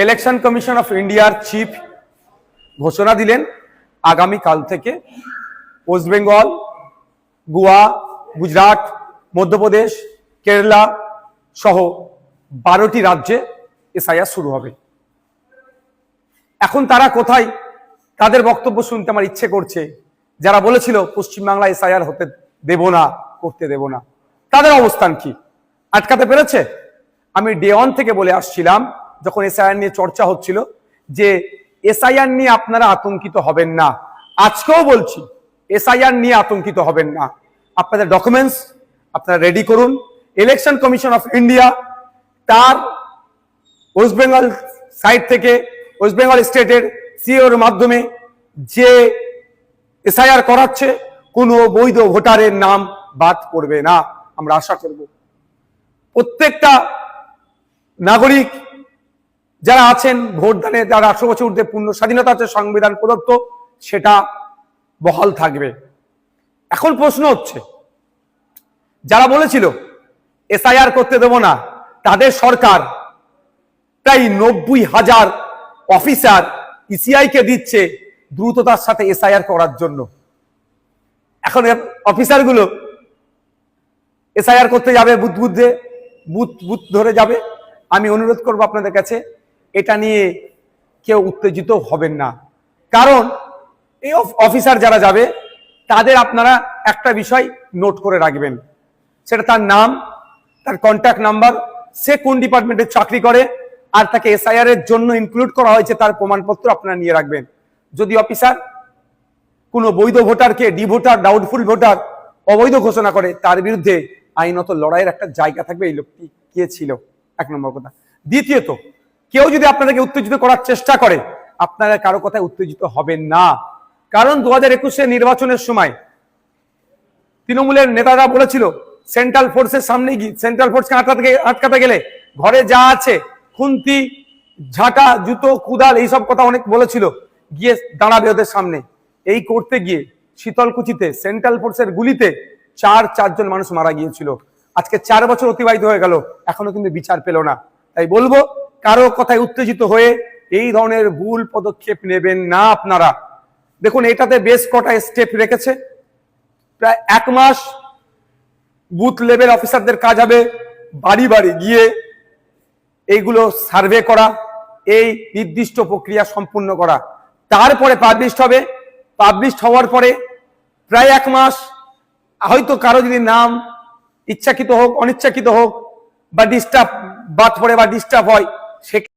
Election commission of ইন্ডিয়ার chief ঘোষণা দিলেন আগামীকাল থেকে ওয়েস্ট বেঙ্গল, গোয়া, গুজরাট, মধ্যপ্রদেশ, কেরালা সহ 12টি রাজ্যে এসআইআর শুরু হবে। এখন তারা কোথায়? তাদের বক্তব্য শুনতে আমার ইচ্ছে করছে। যারা বলেছিল পশ্চিমবাংলা এসআইআর হতে দেব না, করতে দেব না, তাদের অবস্থান কি? আটকাতে পেরেছে? আমি ডে 1 থেকে বলে আসছিলাম, যখন এসআইআর নিয়ে চর্চা হচ্ছিল, যে এসআইআর নিয়ে আপনারা আতঙ্কিত হবেন না। আজকেও বলছি, এসআইআর নিয়ে আতঙ্কিত হবেন না। আপনাদের ডকুমেন্টস আপনারা রেডি করুন। ইলেকশন কমিশন অফ ইন্ডিয়া তার ওয়েস্ট বেঙ্গল সাইড থেকে, ওয়েস্ট বেঙ্গল স্টেটের সিওর মাধ্যমে যে এসআইআর করাচ্ছে, কোনো বৈধ ভোটারের নাম বাদ পড়বে না। আমরা আশা করব প্রত্যেকটা নাগরিক যারা আছেন ভোটদানে, যারা 18 বছর ঊর্ধ্বে পূর্ণ স্বাধীনতা আছে সংবিধান প্রদত্ত, সেটা বহাল থাকবে। এখন প্রশ্ন হচ্ছে, যারা বলেছিল এসআইআর করতে দেব না, তাদের সরকার প্রায় 90,000 অফিসার ইসিআই কে দিচ্ছে দ্রুততার সাথে এসআইআর করার জন্য। এখন অফিসারগুলো এসআইআর করতে যাবে, বুথ ধরে যাবে। আমি অনুরোধ করব আপনাদের কাছে, এটা নিয়ে কেউ উত্তেজিত হবেন না। কারণ এই অফিসার যারা যাবে, তাদের আপনারা একটা বিষয় নোট করে রাখবেন, সেটা তার নাম, তার কন্ট্যাক্ট নাম্বার, সে কোন ডিপার্টমেন্টে চাকরি করে, আর তাকে এসআইআর এর জন্য ইনক্লুড করা হয়েছে তার প্রমাণপত্র আপনারা নিয়ে রাখবেন। যদি অফিসার কোনো বৈধ ভোটারকে ডি ভোটার, ডাউটফুল ভোটার, অবৈধ ঘোষণা করে, তার বিরুদ্ধে আইনত লড়াইয়ের একটা জায়গা থাকবে। এই লোকটি কে ছিল, 1 নম্বর কথা। দ্বিতীয়ত, কেউ যদি আপনাদেরকে উত্তেজিত করার চেষ্টা করে, আপনারা কারো কথায় উত্তেজিত হবেন না। কারণ 2021 নির্বাচনের সময় তৃণমূলের নেতারা বলেছিল, সেন্ট্রাল ফোর্সের সামনে গিয়ে, সেন্ট্রাল ফোর্সকে আটকাতে গেলে ঘরে যা আছে, খুন্তি, ঝাঁটা, জুতো, কুদাল, এইসব কথা অনেক বলেছিল, গিয়ে দাঁড়াবে ওদের সামনে। এই করতে গিয়ে শীতলকুচিতে সেন্ট্রাল ফোর্সের গুলিতে 4 মানুষ মারা গিয়েছিল। আজকে 4 বছর অতিবাহিত হয়ে গেল, এখনো কিন্তু বিচার পেল না। তাই বলবো, কারো কথায় উত্তেজিত হয়ে এই ধরনের ভুল পদক্ষেপ নেবেন না আপনারা। দেখুন, এটাতে বেশ কটা স্টেপ রেখেছে। প্রায় 1 মাস বুথ লেভেল অফিসারদের কাজ হবে বাড়ি বাড়ি গিয়ে এইগুলো সার্ভে করা, এই নির্দিষ্ট প্রক্রিয়া সম্পূর্ণ করা। তারপরে পাবলিশড হবে। পাবলিশড হওয়ার পরে প্রায় 1 মাস, হয়তো কারো যদি নাম ইচ্ছাকৃত হোক, অনিচ্ছাকৃত হোক, বা ডিস্টার্ব বাদ পড়ে বা ডিস্টার্ব হয়, সে